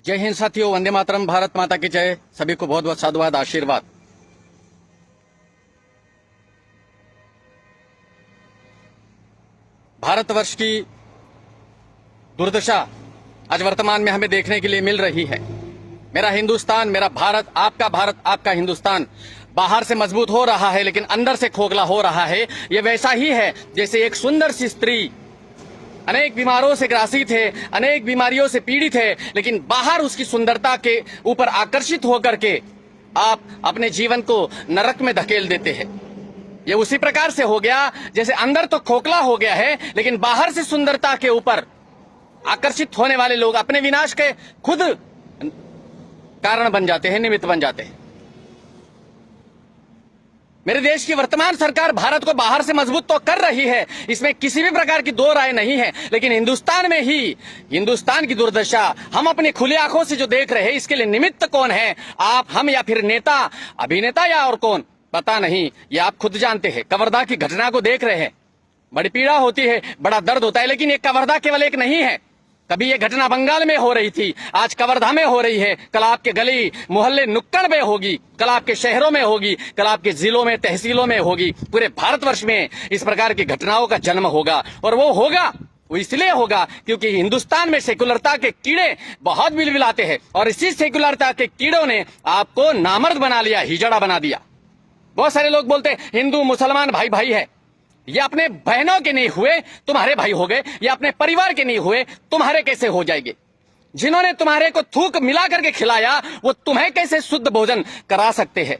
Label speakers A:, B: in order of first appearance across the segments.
A: जय हिंद साथियों, वंदे मातरम, भारत माता की जय। सभी को बहुत बहुत साधुवाद, आशीर्वाद। भारतवर्ष की दुर्दशा आज वर्तमान में हमें देखने के लिए मिल रही है। मेरा हिंदुस्तान, मेरा भारत, आपका हिंदुस्तान बाहर से मजबूत हो रहा है लेकिन अंदर से खोखला हो रहा है। ये वैसा ही है जैसे एक सुंदर सी स्त्री अनेक बीमारों से ग्रासित है, अनेक बीमारियों से पीड़ित है, लेकिन बाहर उसकी सुंदरता के ऊपर आकर्षित होकर के आप अपने जीवन को नरक में धकेल देते हैं। ये उसी प्रकार से हो गया जैसे अंदर तो खोखला हो गया है लेकिन बाहर से सुंदरता के ऊपर आकर्षित होने वाले लोग अपने विनाश के खुद कारण बन जाते हैं, निमित्त बन जाते हैं। मेरे देश की वर्तमान सरकार भारत को बाहर से मजबूत तो कर रही है, इसमें किसी भी प्रकार की दो राय नहीं है, लेकिन हिंदुस्तान में ही हिंदुस्तान की दुर्दशा हम अपनी खुली आंखों से जो देख रहे हैं, इसके लिए निमित्त कौन है? आप, हम, या फिर नेता, अभिनेता, या और कौन? पता नहीं, ये आप खुद जानते हैं। कवर्धा की घटना को देख रहे हैं, बड़ी पीड़ा होती है, बड़ा दर्द होता है, लेकिन ये कवर्धा केवल एक नहीं है। कभी ये घटना बंगाल में हो रही थी, आज कवर्धा में हो रही है, कल आपके गली मोहल्ले नुक्कड़ में होगी, कल आपके शहरों में होगी, कल आपके जिलों में, तहसीलों में होगी। पूरे भारतवर्ष में इस प्रकार की घटनाओं का जन्म होगा, और वो इसलिए होगा क्योंकि हिंदुस्तान में सेकुलरता के कीड़े बहुत बिलबिलाते हैं, और इसी सेकुलरता के कीड़ों ने आपको नामर्द बना लिया, हिजड़ा बना दिया। बहुत सारे लोग बोलते हैं हिंदू मुसलमान भाई भाई है। ये अपने बहनों के नहीं हुए तुम्हारे भाई हो गए, ये अपने परिवार के नहीं हुए तुम्हारे कैसे हो जाएंगे? जिन्होंने तुम्हारे को थूक मिला करके खिलाया वो तुम्हें कैसे शुद्ध भोजन करा सकते हैं?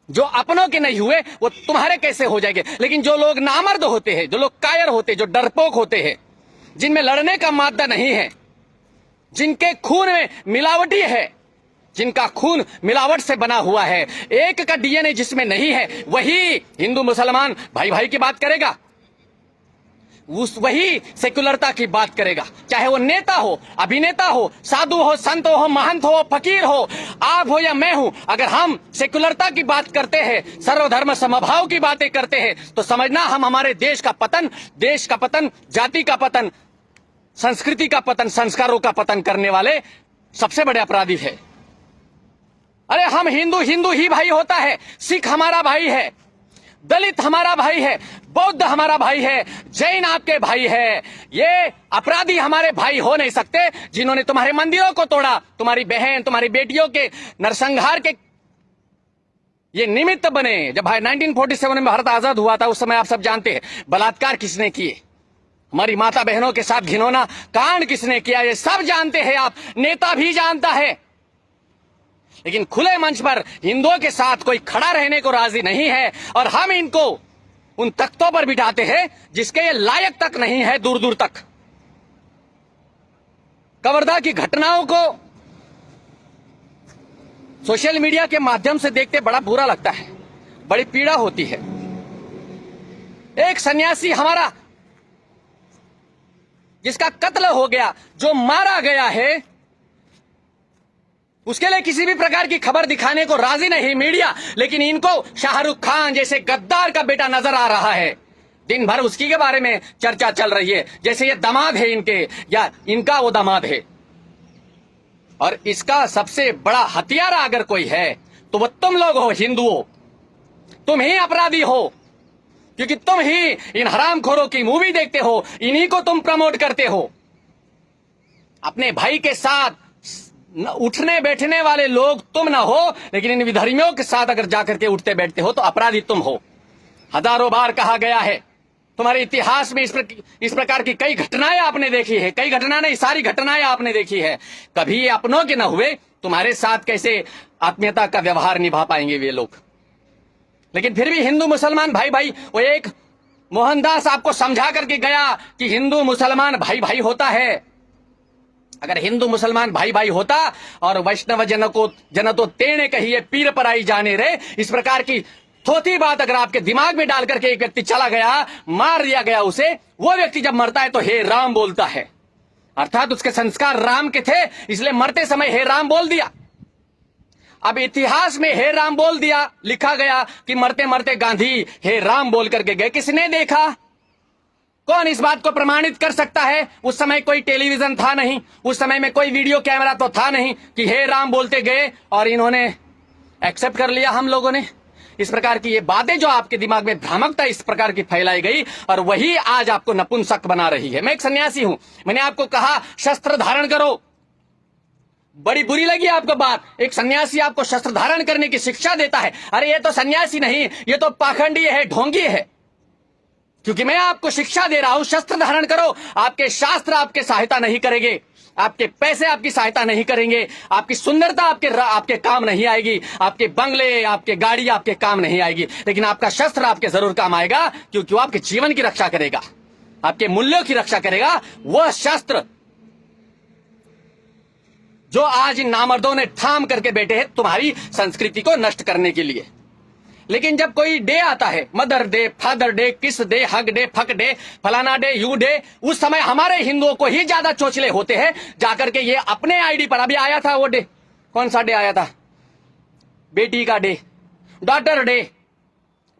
A: जो अपनों के नहीं हुए वो तुम्हारे कैसे हो जाएंगे? लेकिन जो लोग नामर्द होते हैं, जो लोग कायर होते हैं, जो डरपोक होते हैं, जिनमें लड़ने का मादा नहीं है, जिनके खून में मिलावटी है, जिनका खून मिलावट से बना हुआ है, एक का डीएनए जिसमें नहीं है, वही हिंदू मुसलमान भाई भाई की बात करेगा, वही सेकुलरता की बात करेगा। चाहे वो नेता हो, अभिनेता हो, साधु हो, संत हो, महंत हो, फकीर हो, आप हो या मैं हूं, अगर हम सेकुलरता की बात करते हैं, सर्वधर्म समभाव की बातें करते हैं, तो समझना हम हमारे देश का पतन, जाति का पतन, संस्कृति का पतन, संस्कारों का पतन करने वाले सबसे बड़े अपराधी है। अरे हम हिंदू ही भाई होता है, सिख हमारा भाई है, दलित हमारा भाई है, बौद्ध हमारा भाई है, जैन आपके भाई है। ये अपराधी हमारे भाई हो नहीं सकते जिन्होंने तुम्हारे मंदिरों को तोड़ा, तुम्हारी बहन, तुम्हारी बेटियों के नरसंहार के ये निमित्त बने। जब भाई 1947 में भारत आजाद हुआ था, उस समय आप सब जानते हैं बलात्कार किसने किए, हमारी माता बहनों के साथ घिनौना कांड किसने किया, ये सब जानते हैं आप, नेता भी जानता है। लेकिन खुले मंच पर हिंदुओं के साथ कोई खड़ा रहने को राजी नहीं है, और हम इनको उन तख्तों पर बिठाते हैं जिसके ये लायक तक नहीं है, दूर दूर तक। कवर्धा की घटनाओं को सोशल मीडिया के माध्यम से देखते बड़ा बुरा लगता है, बड़ी पीड़ा होती है। एक सन्यासी हमारा जिसका कत्ल हो गया, जो मारा गया है, उसके लिए किसी भी प्रकार की खबर दिखाने को राजी नहीं मीडिया, लेकिन इनको शाहरुख खान जैसे गद्दार का बेटा नजर आ रहा है। दिन भर उसकी के बारे में चर्चा चल रही है, जैसे ये दामाद है इनके, या इनका वो दामाद है। और इसका सबसे बड़ा हथियारा अगर कोई है तो वो तुम लोग हो, हिंदुओं। तुम ही अपराधी हो, क्योंकि तुम ही इन हरामखोरों की मूवी देखते हो, इन्हीं को तुम प्रमोट करते हो। अपने भाई के साथ उठने बैठने वाले लोग तुम ना हो, लेकिन इन विधर्मियों के साथ अगर जाकर के उठते बैठते हो तो अपराधी तुम हो। हजारों बार कहा गया है, तुम्हारे इतिहास में इस प्रकार की कई घटनाएं आपने देखी है, कई घटना नहीं, सारी घटनाएं आपने देखी है। कभी ये अपनों के न हुए, तुम्हारे साथ कैसे आत्मीयता का व्यवहार निभा पाएंगे वे लोग? लेकिन फिर भी हिंदू मुसलमान भाई भाई, वो एक मोहनदास आपको समझा करके गया कि हिंदू मुसलमान भाई भाई होता है। अगर हिंदू मुसलमान भाई भाई होता और वैष्णव जन तो तेने कहिए पीर पर आई जाने रे, इस प्रकार की थोथी बात अगर आपके दिमाग में डाल करके एक व्यक्ति चला गया, मार दिया गया उसे, वो व्यक्ति जब मरता है तो हे राम बोलता है, अर्थात उसके संस्कार राम के थे, इसलिए मरते समय हे राम बोल दिया। अब इतिहास में हे राम बोल दिया लिखा गया कि मरते मरते गांधी हे राम बोल करके गए, किसने देखा? कौन इस बात को प्रमाणित कर सकता है? उस समय कोई टेलीविजन था नहीं, उस समय में कोई वीडियो कैमरा तो था नहीं कि हे राम बोलते गए और इन्होंने एक्सेप्ट कर लिया हम लोगों ने। इस प्रकार की ये बातें जो आपके दिमाग में भ्रामकता इस प्रकार की फैलाई गई और वही आज आपको नपुंसक बना रही है। मैं एक सन्यासी हूं, मैंने आपको कहा शस्त्र धारण करो, बड़ी बुरी लगी आपको बात। एक सन्यासी आपको शस्त्र धारण करने की शिक्षा देता है। अरे ये तो सन्यासी नहीं, ये तो पाखंडी है, ढोंगी है। क्योंकि मैं आपको शिक्षा दे रहा हूं शस्त्र धारण करो। आपके शास्त्र आपके सहायता नहीं करेंगे, आपके पैसे आपकी सहायता नहीं करेंगे, आपकी सुंदरता आपके काम नहीं आएगी, आपके बंगले आपके गाड़ी आपके काम नहीं आएगी, लेकिन आपका शस्त्र आपके जरूर काम आएगा, क्योंकि वो आपके जीवन की रक्षा करेगा, आपके मूल्यों की रक्षा करेगा। वह शस्त्र जो आज इन नामर्दों ने थाम करके बैठे हैं तुम्हारी संस्कृति को नष्ट करने के लिए। लेकिन जब कोई डे आता है, मदर डे, फादर डे, किस day, hug day, fuck day, फलाना डे, यू डे, उस समय हमारे हिंदुओं को ही ज्यादा चोचले होते हैं जाकर के ये अपने आईडी पर। अभी आया था वो डे, कौन सा डे आया था? बेटी का डे, डॉटर डे।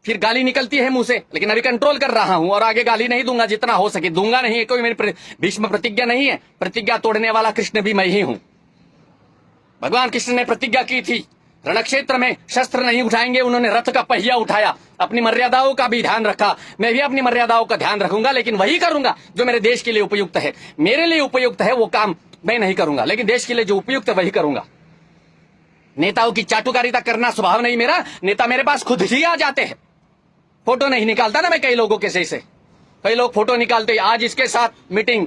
A: फिर गाली निकलती है मुंह से, लेकिन अभी कंट्रोल कर रहा हूं और आगे गाली नहीं दूंगा, जितना हो सके दूंगा नहीं। कोई मेरी भीष्म प्रतिज्ञा नहीं है, प्रतिज्ञा तोड़ने वाला कृष्ण भी मैं ही हूं। भगवान कृष्ण ने प्रतिज्ञा की थी रणक्षेत्र में शस्त्र नहीं उठाएंगे, उन्होंने रथ का पहिया उठाया, अपनी मर्यादाओं का भी ध्यान रखा। मैं भी अपनी मर्यादाओं का ध्यान रखूंगा, लेकिन वही करूंगा जो मेरे देश के लिए उपयुक्त है। मेरे लिए उपयुक्त है वो काम मैं नहीं करूंगा, लेकिन देश के लिए जो उपयुक्त है वही करूंगा। नेताओं की चाटुकारिता करना स्वभाव नहीं मेरा। नेता मेरे पास खुद ही आ जाते हैं। फोटो नहीं निकालता ना मैं कई लोगों के से। कई लोग फोटो निकालते, आज इसके साथ मीटिंग,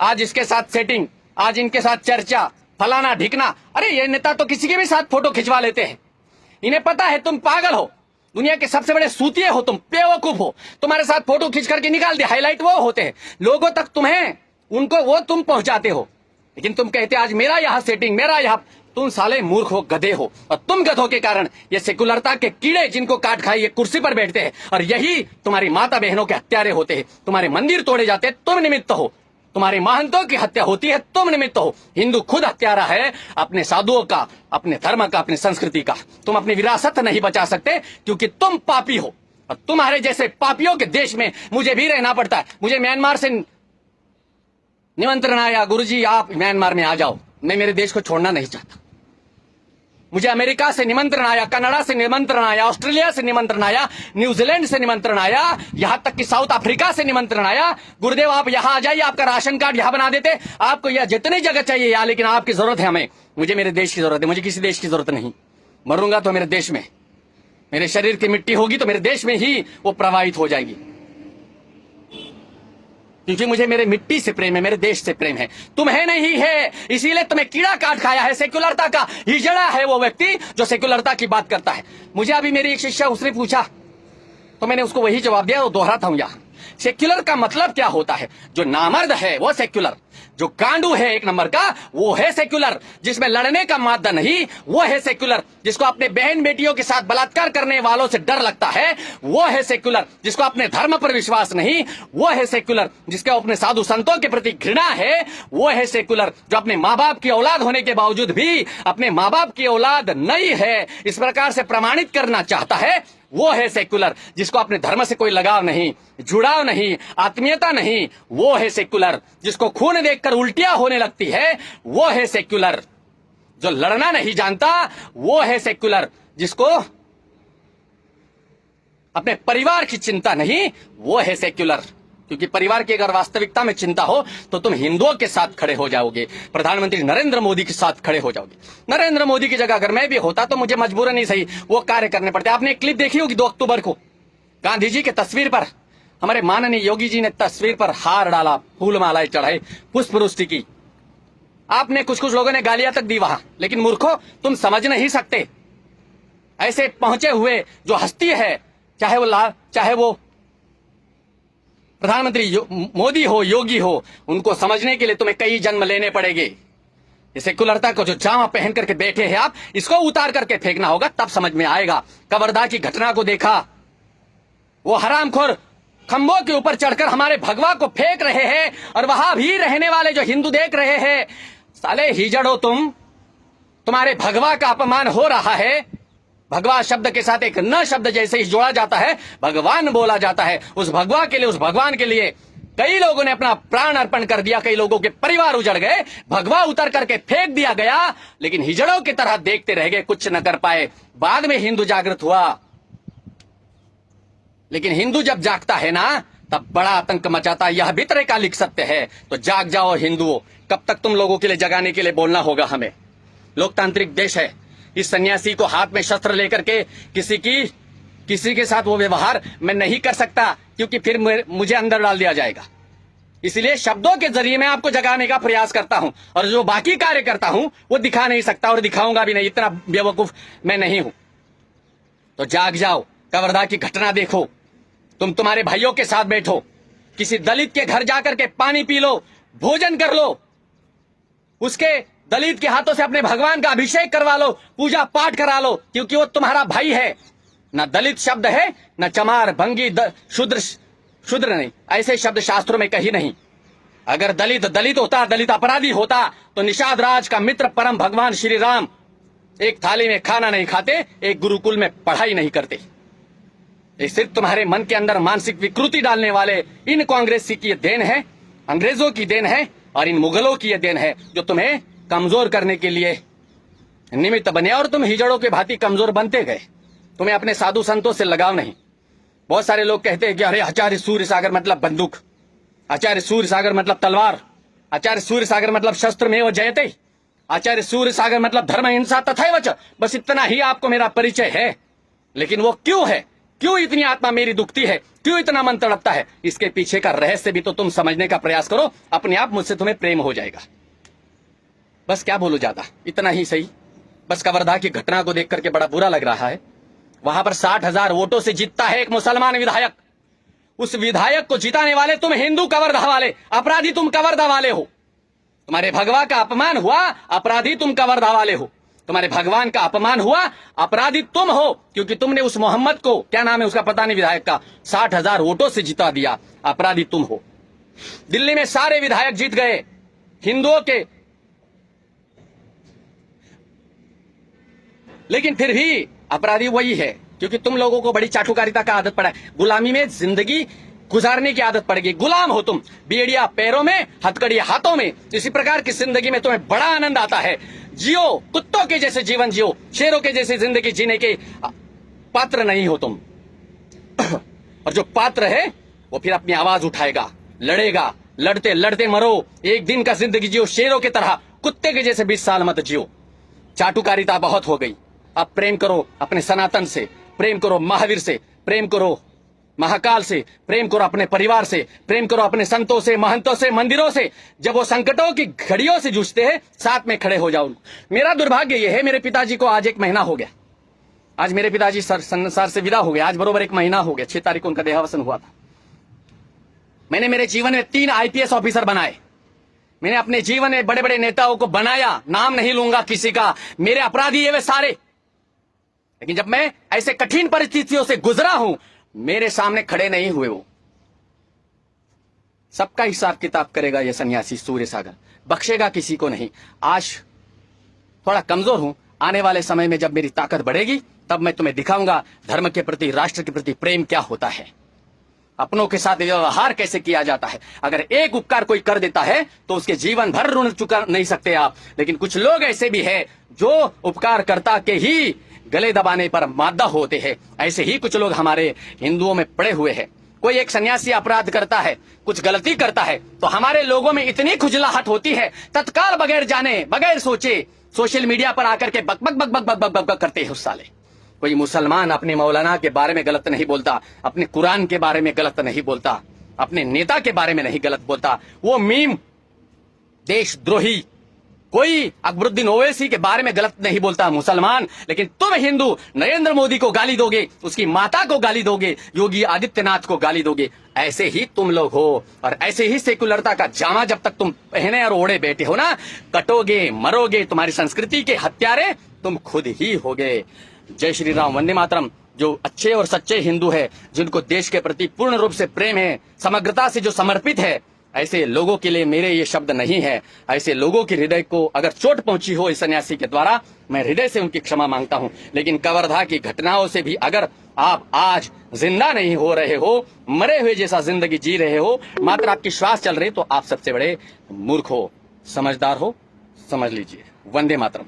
A: आज इसके साथ सेटिंग, आज इनके साथ चर्चा, फलाना ढिकना। अरे ये नेता तो किसी के भी साथ फोटो खिंचवा लेते हैं। इन्हें पता है तुम पागल हो, दुनिया के सबसे बड़े सूतिये हो, तुम बेवकूफ हो। तुम्हारे साथ फोटो खींच करके निकाल दे, हाईलाइट वो होते हैं, लोगों तक तुम्हें उनको वो तुम पहुंचाते हो। लेकिन तुम कहते आज मेरा यहाँ सेटिंग, मेरा यहाँ। तुम साले मूर्ख हो, गधे हो, और तुम गधों के कारण ये सेकुलरता के कीड़े जिनको काट खाई ये कुर्सी पर बैठते हैं, और यही तुम्हारी माता बहनों के हत्यारे होते हैं। तुम्हारे मंदिर तोड़े जाते हैं, तुम निमित्त हो। तुम्हारे महंतों की हत्या होती है, तुम निमित्त हो। हिंदू खुद हत्यारा है अपने साधुओं का, अपने धर्म का, अपनी संस्कृति का। तुम अपनी विरासत नहीं बचा सकते क्योंकि तुम पापी हो, और तुम्हारे जैसे पापियों के देश में मुझे भी रहना पड़ता है। मुझे म्यांमार से निमंत्रण आया, गुरुजी आप म्यांमार में आ जाओ। मैं मेरे देश को छोड़ना नहीं चाहता। मुझे अमेरिका से निमंत्रण आया, कनाडा से निमंत्रण आया, ऑस्ट्रेलिया से निमंत्रण आया, न्यूजीलैंड से निमंत्रण आया, यहां तक कि साउथ अफ्रीका से निमंत्रण आया। गुरुदेव आप यहां आ जाइए, आपका राशन कार्ड यहां बना देते, आपको यह जितनी जगह चाहिए यहाँ, लेकिन आपकी जरूरत है हमें। मुझे मेरे देश की जरूरत है, मुझे किसी देश की जरूरत नहीं। मरूंगा तो मेरे देश में, मेरे शरीर की मिट्टी होगी तो मेरे देश में ही वो प्रवाहित हो जाएगी, क्योंकि मुझे मेरे मिट्टी से प्रेम है, मेरे देश से प्रेम है। तुम्हें नहीं है, इसीलिए तुम्हें कीड़ा काट खाया है। सेक्युलरता का हिजड़ा है वो व्यक्ति जो सेक्युलरता की बात करता है। मुझे अभी मेरी एक शिष्या, उसने पूछा तो मैंने उसको वही जवाब दिया, वो दोहराता हूं यहाँ। सेक्युलर का मतलब क्या होता है? जो नामर्द है वो सेक्युलर, जो गांडू है एक नंबर का वो है सेक्युलर, जिसमें लड़ने का मादा नहीं वो है सेक्युलर, जिसको अपने बहन बेटियों के साथ बलात्कार करने वालों से डर लगता है वो है सेक्युलर, जिसको अपने धर्म पर विश्वास नहीं वो है सेक्युलर, जिसके अपने साधु संतों के प्रति घृणा है वो है सेक्युलर, जो अपने माँ बाप की औलाद होने के बावजूद भी अपने माँ बाप की औलाद नहीं है इस प्रकार से प्रमाणित करना चाहता है वो है सेक्युलर, जिसको अपने धर्म से कोई लगाव नहीं, जुड़ाव नहीं, आत्मीयता नहीं वो है सेक्युलर, जिसको खून देखकर उल्टियां होने लगती है वो है सेक्युलर, जो लड़ना नहीं जानता वो है सेक्युलर, जिसको अपने परिवार की चिंता नहीं वो है सेक्युलर। क्योंकि परिवार की अगर वास्तविकता में चिंता हो तो तुम हिंदुओं के साथ खड़े हो जाओगे, प्रधानमंत्री नरेंद्र मोदी के साथ खड़े हो जाओगे। नरेंद्र मोदी की जगह अगर मैं भी होता तो मुझे मजबूरन ही सही वो कार्य करने पड़ते। आपने एक क्लिप देखी होगी 2 अक्टूबर को, गांधी जी के तस्वीर पर हमारे माननीय योगी जी ने तस्वीर पर हार डाला, फूल मालाएं चढ़ाई, पुष्पवृष्टि की। आपने कुछ लोगों ने गालियां तक दी वहां, लेकिन मूर्खों तुम समझ नहीं सकते। ऐसे पहुंचे हुए जो हस्ती है, चाहे वो प्रधानमंत्री मोदी हो, योगी हो, उनको समझने के लिए तुम्हें कई जन्म लेने पड़ेंगे। सेक्युलरता को जो जामा पहन करके बैठे हैं आप, इसको उतार करके फेंकना होगा, तब समझ में आएगा। कवर्धा की घटना को देखा, वो हरामखोर खंभों के ऊपर चढ़कर हमारे भगवा को फेंक रहे हैं, और वहां भी रहने वाले जो हिंदू देख रहे हैं। साले हिजड़ो तुम्हारे भगवा का अपमान हो रहा है। भगवा शब्द के साथ एक न शब्द जैसे ही जोड़ा जाता है, भगवान बोला जाता है। उस भगवा के लिए, उस भगवान के लिए कई लोगों ने अपना प्राण अर्पण कर दिया, कई लोगों के परिवार उजड़ गए, भगवा उतर करके फेंक दिया गया, लेकिन हिजड़ों की तरह देखते रह गए, कुछ न कर पाए। बाद में हिंदू जागृत हुआ, लेकिन हिंदू जब जागता है ना तब बड़ा आतंक मचाता है। यह भी तरह का लिख सत्य है। तो जाग जाओ हिंदुओं, कब तक तुम लोगों के लिए जगाने के लिए बोलना होगा हमें। लोकतांत्रिक देश है, इस सन्यासी को हाथ में शस्त्र लेकर के किसी के साथ वो व्यवहार मैं नहीं कर सकता, क्योंकि फिर मुझे अंदर डाल दिया जाएगा। इसलिए शब्दों के जरिए मैं आपको जगाने का प्रयास करता हूं, और जो बाकी कार्य करता हूं वो दिखा नहीं सकता और दिखाऊंगा भी नहीं, इतना बेवकूफ मैं नहीं हूं। तो जाग जाओ, कवर्धा की घटना देखो, तुम तुम्हारे भाइयों के साथ बैठो, किसी दलित के घर जाकर के पानी पी लो, भोजन कर लो, उसके दलित के हाथों से अपने भगवान का अभिषेक करवा लो, पूजा पाठ करा लो, क्योंकि वो तुम्हारा भाई है। ना दलित शब्द है, ना चमार, भंगी, शूद्र नहीं, ऐसे शब्द शास्त्रों में कहीं नहीं। अगर दलित होता, दलित अपराधी होता, तो निषाद राज का मित्र परम भगवान श्री राम एक थाली में खाना नहीं खाते, एक गुरुकुल में पढ़ाई नहीं करते। ये सिर्फ तुम्हारे मन के अंदर मानसिक विकृति डालने वाले इन कांग्रेसी की देन है, अंग्रेजों की देन है, और इन मुगलों की देन है, जो तुम्हें कमजोर करने के लिए निमित्त बने, और तुम हिजड़ों के भांति कमजोर बनते गए। तुम्हें अपने साधु संतों से लगाव नहीं। बहुत सारे लोग कहते हैं कि अरे आचार्य सूर्य सागर मतलब बंदूक, आचार्य सूर्य सागर मतलब तलवार, आचार्य सूर्य सागर मतलब शस्त्र में वो जयते, आचार्य सूर्य सागर मतलब धर्म हिंसा तथैव च। बस इतना ही आपको मेरा परिचय है। लेकिन वो क्यों है, क्यों इतनी आत्मा मेरी दुखती है, क्यों इतना मन तड़पता है, इसके पीछे का रहस्य भी तो तुम समझने का प्रयास करो, अपने आप मुझसे तुम्हें प्रेम हो जाएगा। बस क्या बोलूं ज्यादा, इतना ही सही। बस कवर्धा की घटना को देख करके बड़ा बुरा लग रहा है। वहां पर 60,000 वोटों से जीतता है एक मुसलमान विधायक। उस विधायक को जिताने वाले तुम हिंदू कवर्धा वाले, अपराधी तुम कवर्धा वाले हो। तुम्हारे भगवा का अपमान हुआ, अपराधी तुम कवर्धा वाले हो। तुम्हारे भगवान का अपमान हुआ, अपराधी तुम हो, क्योंकि तुमने उस मोहम्मद को, क्या नाम है उसका पता नहीं, विधायक का 60,000 वोटों से जिता दिया। अपराधी तुम हो। दिल्ली में सारे विधायक जीत गए हिंदुओं के, लेकिन फिर भी अपराधी वही है, क्योंकि तुम लोगों को बड़ी चाटुकारिता का आदत पड़ा है। गुलामी में जिंदगी गुजारने की आदत पड़ गई। गुलाम हो तुम, बेड़िया पैरों में, हथकड़िया हाथों में। इसी प्रकार की जिंदगी में तुम्हें बड़ा आनंद आता है। जियो, कुत्तों के जैसे जीवन जियो, शेरों के जैसे जिंदगी जीने के पात्र नहीं हो तुम। और जो पात्र है वो फिर अपनी आवाज उठाएगा, लड़ेगा, लड़ते लड़ते मरो। एक दिन का जिंदगी जियो शेरों की तरह, कुत्ते के जैसे 20 साल मत जियो। चाटुकारिता बहुत हो गई। अब प्रेम करो अपने सनातन से, प्रेम करो महावीर से, प्रेम करो महाकाल से, प्रेम करो अपने परिवार से, प्रेम करो अपने संतों से, महंतों से, मंदिरों से। जब वो संकटों की घड़ियों से जूझते हैं, साथ में खड़े हो जाओ। मेरा दुर्भाग्य यह है, मेरे पिताजी को आज 1 महीना हो गया। आज मेरे पिताजी संसार से विदा हो गए। आज बरोबर 1 महीना हो गया। 6 तारीख को उनका देहावसान हुआ था। मैंने मेरे जीवन में 3 IPS ऑफिसर बनाए। मैंने अपने जीवन में बड़े बड़े नेताओं को बनाया। नाम नहीं लूंगा किसी का, मेरे अपराधी है वे सारे। लेकिन जब मैं ऐसे कठिन परिस्थितियों से गुजरा हूं, मेरे सामने खड़े नहीं हुए। वो सबका हिसाब किताब करेगा ये सन्यासी सूर्य सागर, बख्शेगा किसी को नहीं। आज थोड़ा कमजोर हूं, आने वाले समय में जब मेरी ताकत बढ़ेगी तब मैं तुम्हें दिखाऊंगा धर्म के प्रति, राष्ट्र के प्रति प्रेम क्या होता है, अपनों के साथ व्यवहार कैसे किया जाता है। अगर एक उपकार कोई कर देता है तो उसके जीवन भर ऋण चुका नहीं सकते आप। लेकिन कुछ लोग ऐसे भी हैं जो उपकारकर्ता के ही गले दबाने पर मादा होते हैं। ऐसे ही कुछ लोग हमारे हिंदुओं में पड़े हुए हैं। कोई एक सन्यासी अपराध करता है, कुछ गलती करता है, तो हमारे लोगों में इतनी खुजलाहट होती है, तत्काल बगैर जाने, बगैर सोचे सोशल मीडिया पर आकर के बक बक बक बक बक बक बक करते हैं उस साले। कोई मुसलमान अपने मौलाना के बारे में गलत नहीं बोलता, अपने कुरान के बारे में गलत नहीं बोलता, अपने नेता के बारे में नहीं गलत बोलता। वो मीम देशद्रोही कोई अकबरुद्दीन ओवैसी के बारे में गलत नहीं बोलता मुसलमान। लेकिन तुम हिंदू नरेंद्र मोदी को गाली दोगे, उसकी माता को गाली दोगे, योगी आदित्यनाथ को गाली दोगे। ऐसे ही तुम लोग हो, और ऐसे ही सेकुलरता का जामा जब तक तुम पहने और ओढ़े बैठे हो ना, कटोगे, मरोगे। तुम्हारी संस्कृति के हत्यारे तुम खुद ही होगे। जय श्री राम, वंदे मातरम। जो अच्छे और सच्चे हिंदू है, जिनको देश के प्रति पूर्ण रूप से प्रेम है, समग्रता से जो समर्पित है, ऐसे लोगों के लिए मेरे ये शब्द नहीं है। ऐसे लोगों के हृदय को अगर चोट पहुंची हो इस सन्यासी के द्वारा, मैं हृदय से उनकी क्षमा मांगता हूं। लेकिन कवर्धा की घटनाओं से भी अगर आप आज जिंदा नहीं हो रहे हो, मरे हुए जैसा जिंदगी जी रहे हो, मात्र आपकी श्वास चल रही, तो आप सबसे बड़े मूर्ख हो। समझदार हो, समझ लीजिए। वंदे मातरम।